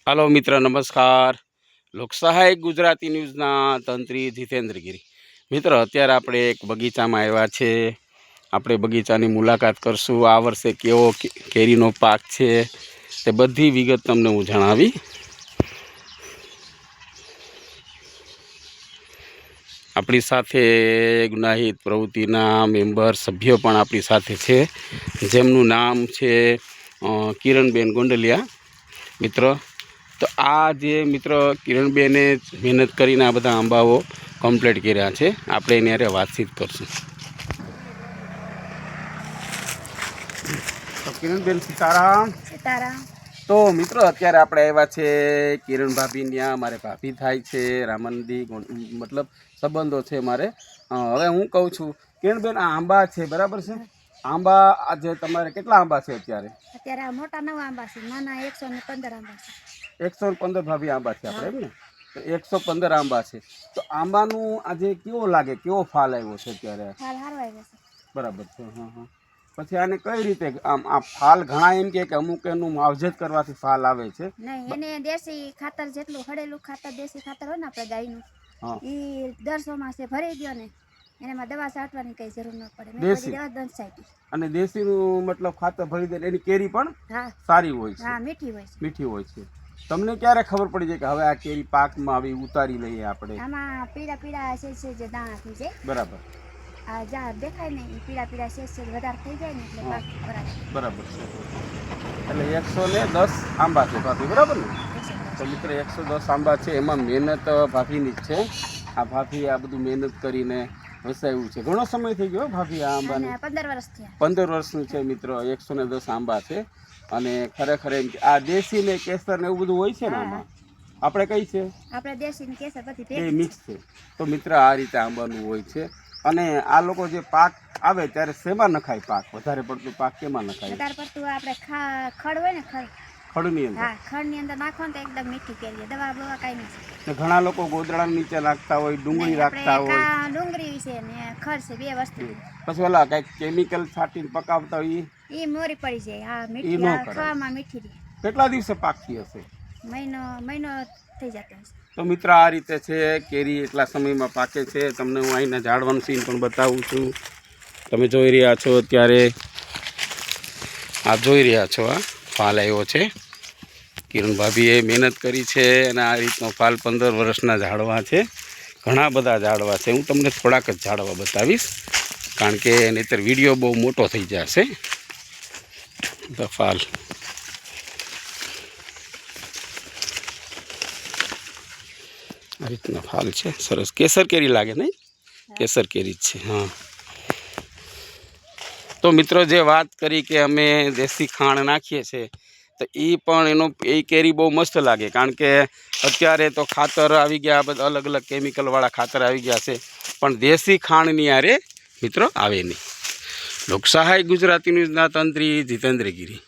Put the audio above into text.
Hello मित्र नमस्कार। લોકસહાયક ગુજરાતી ન્યૂઝના તંત્રી જીતેન્દ્રગીરી મિત્ર, અત્યારે આપણે એક બગીચામાં આવ્યા છે। આપણે બગીચાની મુલાકાત કરશું। આ વર્ષે કેવો કેરીનો પાક છે તે બધી વિગત તમને હું જણાવી। આપણી સાથે ગુનાહિત પ્રવૃત્તિના મેમ્બર સભ્યો પણ આપણી સાથે છે, જેમનું નામ છે કિરણબેન ગોંડલિયા મિત્ર। तो आज मित्र किरणबेने मेहनत करीने आ बधा आंबाओ कम्प्लीट कर्या छे। आपणे एनी हारे वातचीत करशुं। तो किरणबेन सीताराम सीताराम। तो मित्र अत्यारे आपणे आव्या छे किरण भाभी न्या। मारे भाभी थाय छे, रामनदी मतलब संबंधो छे मारे। हवे हूँ कहूँ छुं किरणबेन, आ आंबा छे बराबर छे? आंबा आज तमारे केटला आंबा छे अत्यारे? अत्यारे मोटा 9 आंबा छे, नाना 115 आंबा छे। 115 भाभी आंबा छे आपणे एम ने? तो 115 आंबा छे। तो आंबानु आजे केवो लागे, केवो फाल आव्यो छे अत्यारे? फाल हारो आव्यो छे बराबर छे। हां हां। પછી આને કઈ રીતે આમ આ ફાલ ઘણા એમ કે અમુક એનું માવજત કરવાથી ફાલ આવે છે? નહીં, એને દેશી ખાતર જેટલું હળેલું ખાતર દેશી ખાતર હોય ને આપણે ગાયનું, ઈ 10 માસે ભરી દ્યો ને એનામાં દવા છાંટવાની કઈ જરૂર ન પડે। મેં બધી દવા દંત છાંટી। અને દેશીનું મતલબ ખાતર ભરી દે એની કેરી પણ હા સારી હોય છે? હા, મીઠી હોય છે। મીઠી હોય છે। તમને ક્યારે ખબર પડી જાય કે હવે આ કેરી પાકમાં આવી ઉતારી લઈએ આપણે? આમાં પીળા પીળા છે જે દાણા થઈ જાય બરાબર। આ જા દેખાય ને ઈ પીળા પીળા છે વધારે થઈ જાય ને એટલે પાક ભરાય। બરાબર છે। એટલે 110 આંબા છે ભાભી, બરાબર ને? તો મિત્ર 110 આંબા છે, એમાં મહેનત ભાભીની જ છે। આ ભાભી આ બધું મહેનત કરીને વસાવ્યું છે। ઘણો સમય થઈ ગયો ભાભી આ આંબાને? 15 વર્ષ થયા। 15 વર્ષનું છે મિત્ર। 110 આંબા છે। અને ખરેખર એમ આ દેશી ને કેસર ને એવું બધું હોય છે ને આમાં? આપણે કઈ છે? આપણે દેશી ને કેસર બધી બે મિક્સ છે। તો મિત્ર આ રીતે આંબાનું હોય છે। અને આ લોકો જે પાક આવે ત્યારે શેમાં નખાય પાક? વધારે પડતું પાક કેમાં નખાય? વધારે પડતું આપણે ખડ હોય ને ખડની અંદર? હા, ખડની અંદર નાખો ને તો એકદમ મીઠી કેરી, દવા બવા કાઈ નહીં છે। ને ઘણા લોકો ગોદડા નીચે નાખતા હોય, ડુંગળી રાખતા હોય। ડુંગળી છે ને ખડ છે, બે વસ્તુ। પછી ઓલા કઈક કેમિકલ છાંટીને પકાવતા હોય ઈ મોરી પડી જાય। હા, મીઠી ખાવામાં મીઠી રહે। કેટલા દિવસે પાકતી હશે? મહિનો થઈ જતો હશે। તો મિત્ર આ રીતે છે કેરી, એટલા સમયમાં પાકે છે। તમને હું અહીંના ઝાડવાનું સીન પણ બતાવું છું। તમે જોઈ રહ્યા છો અત્યારે, આ જોઈ રહ્યા છો આ ફાલ આવ્યો છે। કિરણ ભાભીએ મહેનત કરી છે અને આ રીતનો ફાલ 15 વર્ષના ઝાડવા છે। ઘણા બધા ઝાડવા છે। હું તમને થોડાક જ ઝાડવા બતાવીશ, કારણ કે નહીંતર વિડીયો બહુ મોટો થઈ જશે। તો ફાલ આ રીતના ફાલ છે, સરસ કેસર કેરી લાગે નહીં? કેસર કેરી જ છે। હા, તો મિત્રો જે વાત કરી કે અમે દેશી ખાણ નાખીએ છીએ, તો એ પણ એ કેરી બહુ મસ્ત લાગે, કારણ કે અત્યારે તો ખાતર આવી ગયા, બધા અલગ અલગ કેમિકલવાળા ખાતર આવી ગયા છે, પણ દેશી ખાંડની હારે મિત્રો આવે નહીં। લોકસહાયક ગુજરાતી ન્યૂઝના તંત્રી જીતેન્દ્રગીરી।